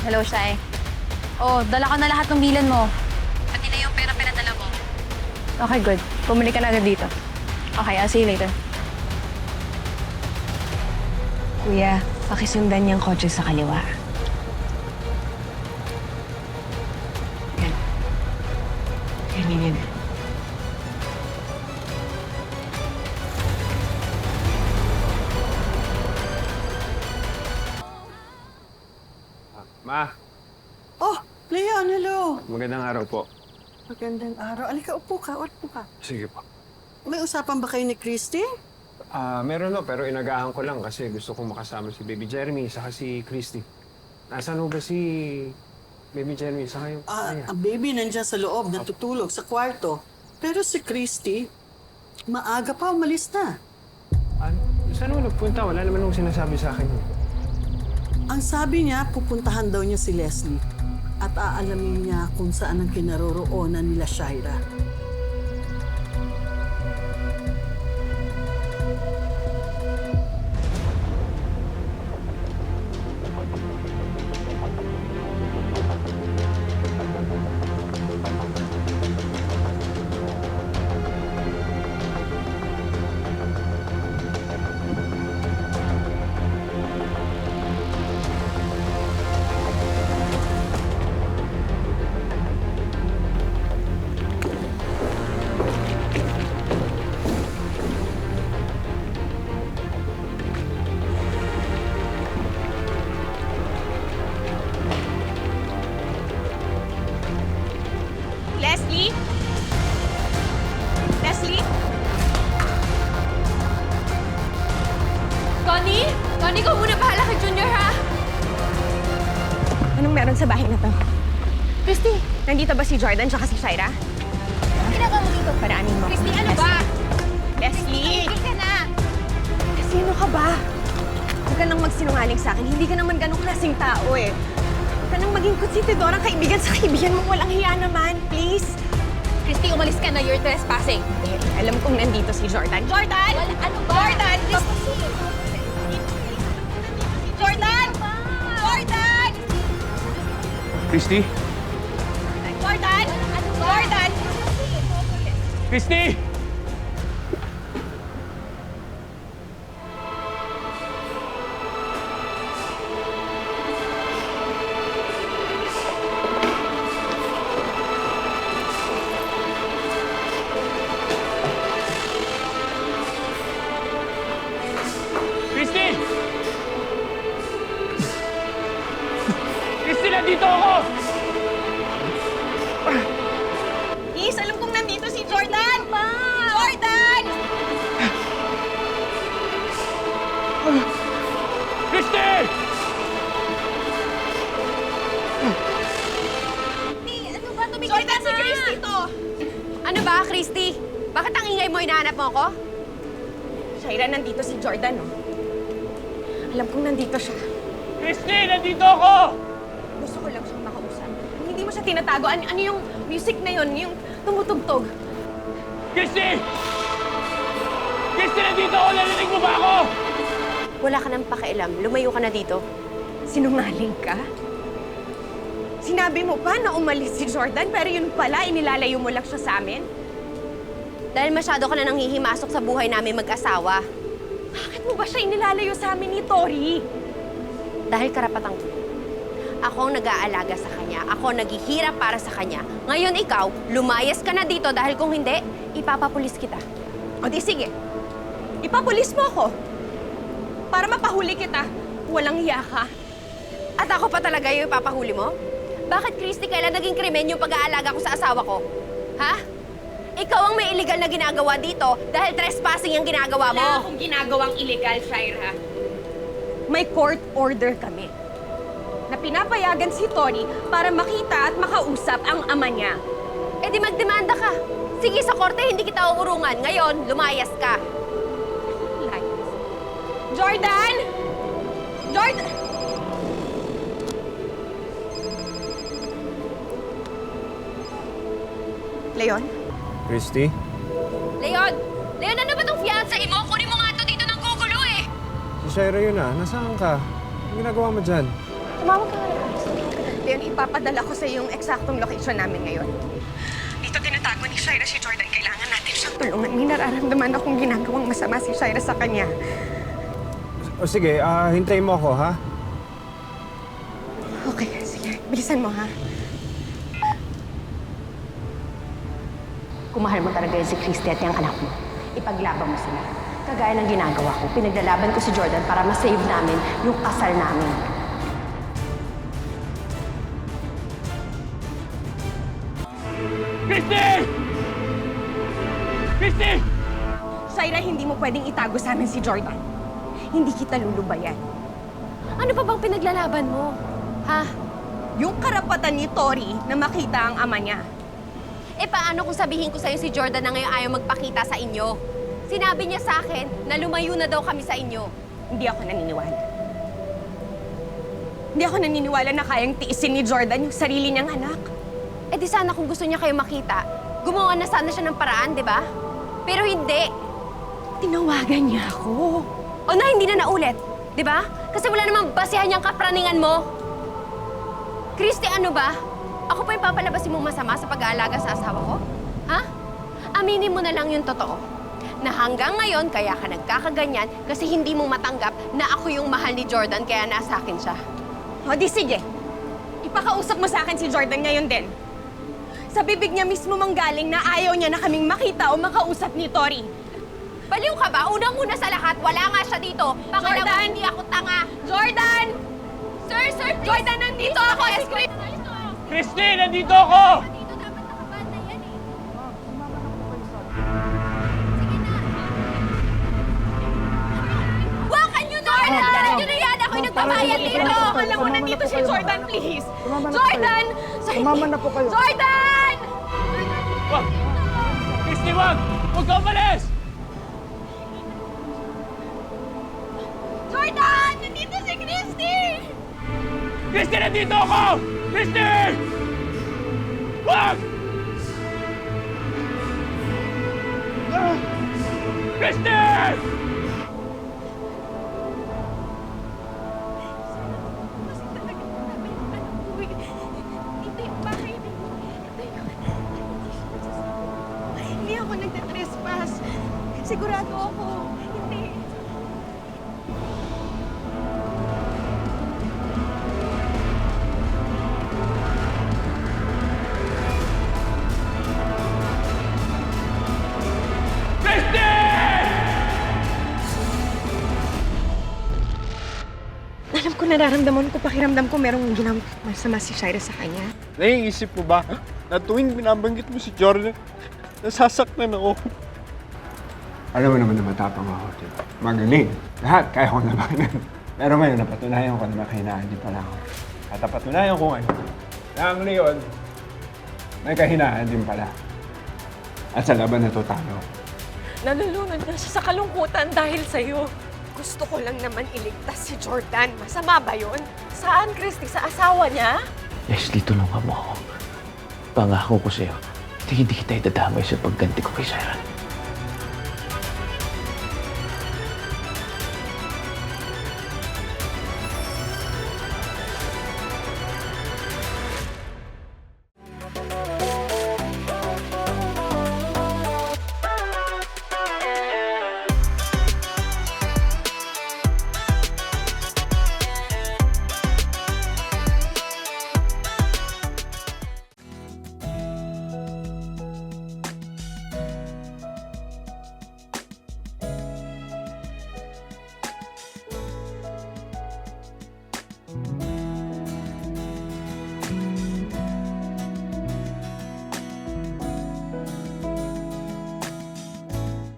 Hello, Shai. Oh, dala ko na lahat ng bilan mo. Pati na yung pera pinadala mo. Okay, good. Bumalik ka na agad dito. Okay, I'll see you later. Kuya, pakisundan niyang kotse sa kaliwa. Yan. Yan. Ma, Oh, Leon, hello. magandang araw po. Magandang araw. Alika, upo ka. Sige po. May usapan ba kayo ni Christy? Meron no, pero inagahan ko lang kasi gusto kong makasama si Baby Jeremy saka si Christy. Nasaan ho ba si Baby Jeremy saka yung Ang baby nandiyan sa loob, natutulog sa kwarto. Pero si Christy, maaga pa umalis na. Saan ho nagpunta? Wala naman nung sinasabi sa akin. Ang sabi niya, pupuntahan daw niya si Leslie at aalamin niya kung saan ang kinaroroonan nila Shaira. Leslie? Leslie? Connie? Connie, ikaw muna bahala kay Junior, ha? Anong meron sa bahay na to? Christy, Nandito ba si Jordan tsaka si Shaira? anong ginagawa mo dito? Paraanin mo. Christy, ano ba? Leslie! Tigil ka na! Sino ka ba? Huwag ka nang magsinungaling sa akin. Hindi ka naman ganong klaseng tao eh. Huwag ka nang maging konsentidorang kaibigan sa kaibigan mong walang hiya naman. Please? Christy, umalis ka na. You're trespassing. Eh, alam kong nandito si Jordan. Jordan! Wala, ano ba? Jordan! Christy! Jordan! Jordan! Christy? Jordan! Ano ba? Jordan! Christy! Christy! Christy, nandito ako! Is, alam kong nandito si Jordan! Jordan! Christy! Ano ba? Tumigil Jordan, ka si na! Christy to! Ano ba, Christy? Bakit ang ingay mo? Hinahanap mo ako? Shaira, nandito si Jordan, oh. Alam kong nandito siya. Christy, nandito ako! Gusto ko lang siyang makausap. Kung hindi mo siya tinatago, ano yung music na yun? Yung tumutugtog. Christy! Christy, nandito ako! Narinig mo ba ako? Wala ka nang pakialam. Lumayo ka na dito. Sinungaling ka? Sinabi mo pa na umalis si Jordan, pero yun pala, inilalayo mo lang siya sa amin? Dahil masyado ka na nang hihimasok sa buhay namin mag-asawa. Bakit mo ba siya inilalayo sa amin ni Tori? Dahil karapatang ko. Ako ang nag-aalaga sa kanya. Ako ang naghihirap para sa kanya. Ngayon ikaw, lumayas ka na dito dahil kung hindi, ipapapulis kita. O di sige, ipapulis mo ako. Para mapahuli kita. Walang hiya ka. At ako pa talaga yung ipapahuli mo? Bakit, Christy, kailan naging krimen yung pag-aalaga ko sa asawa ko? Ha? Ikaw ang may illegal na ginagawa dito dahil trespassing ang ginagawa mo. Wala akong ginagawang illegal, Shaira. May court order kami na pinapayagan si Tori para makita at makausap ang ama niya. Eh di magdemanda ka. Sige, sa korte hindi kita uurungan. Ngayon, lumayas ka. Lies. Jordan! Jordan! Leon? Christy? Leon! Leon, ano ba tong fiancé mo? Kunin mo nga to dito ng gugulo eh! Si Shaira yun ah. Nasaan ka? Anong ginagawa mo dyan? Tumawag ka nga. Leon, ipapadala ko sa yung eksaktong location namin ngayon. Dito tinatago ni Shira si Jordan. Kailangan natin siyang tulungan. May nararamdaman akong ginagawang masama si Shira sa kanya. O sige, hintayin mo ako, ha? Okay, sige. Bilisan mo, ha? Kung mahal mo talaga si Christy at yung anak mo, ipaglaban mo sila. Kagaya ng ginagawa ko, pinaglalaban ko si Jordan para ma-save namin yung kasal namin. Christy! Christy! Shira, hindi mo pwedeng itago sa amin si Jordan. Hindi kita lulubayan. Ano pa bang pinaglalaban mo? Ha? Yung karapatan ni Tori na makita ang ama niya. Eh paano kung sabihin ko sa'yo si Jordan na ngayon ayaw magpakita sa inyo? Sinabi niya sa akin na lumayo na daw kami sa inyo. Hindi ako naniniwala. Hindi ako naniniwala na kayang tiisin ni Jordan yung sarili niyang anak. Eh di sana kung gusto niya kayo makita, gumawa na sana siya ng paraan, di ba? Pero hindi. Tinawagan niya ako. O na hindi na naulit, di ba? Kasi wala namang basihan niyang kapraningan mo. Christy, ano ba? Ako pa yung papalabasin mong masama sa pag-aalaga sa asawa ko? Ha? Aminin mo na lang yung totoo. Na hanggang ngayon, kaya ka nagkakaganyan kasi hindi mo matanggap na ako yung mahal ni Jordan kaya nasa akin siya. O di sige. Ipakausap mo sa akin si Jordan ngayon din. Sa bibig niya mismo manggaling na ayaw niya na kaming makita o makausap ni Tori. Baliw ka ba? Unang-una sa lahat, wala nga siya dito. Pangalawa, Jordan! hindi ako tanga. Jordan! Sir, please! Jordan, nandito ako! Escort! Christy, nandito ako! Dito dapat nakabanda yan eh. Wakan nyo na! Dalan nyo na yan! Ako'y nagbabayad dito! Alam mo, nandito si Jordan, please! Jordan! Sumama na po kayo. Jordan! Wag! Christy, wag! Huwag ka umalis! Jordan! Nandito si Christy! Christy, nandito ako! Christy! Wag! Christy! Kasi talaga namin yung anak ko eh. Ito yung bahay na Hindi ako nagtatrespass. Sigurado ako. Hindi. Christy! Alam ko, nararamdaman ko, pakiramdam ko merong ginamit masama si Shira sa kanya. Naiisip mo ba na tuwing binabanggit mo si Jordan, nasasaktan ako? Alam mo naman na matapang ako, diba? Magaling. Lahat, kaya ko naman. Pero ngayon, napatunayan ko na makahinaan din pala ako. At napatunayan ko ngayon na ang Leon, may kahinaan din pala. At sa laban na to, talo. Nalulunod na siya sa kalungkutan dahil sa'yo. Gusto ko lang naman iligtas si Jordan. Masama ba yun? Saan, Christy? Sa asawa niya? Leslie, tulungan mo ako. Pangako ko sa'yo, hindi kita idadamay sa pagganti ko kay Sharon.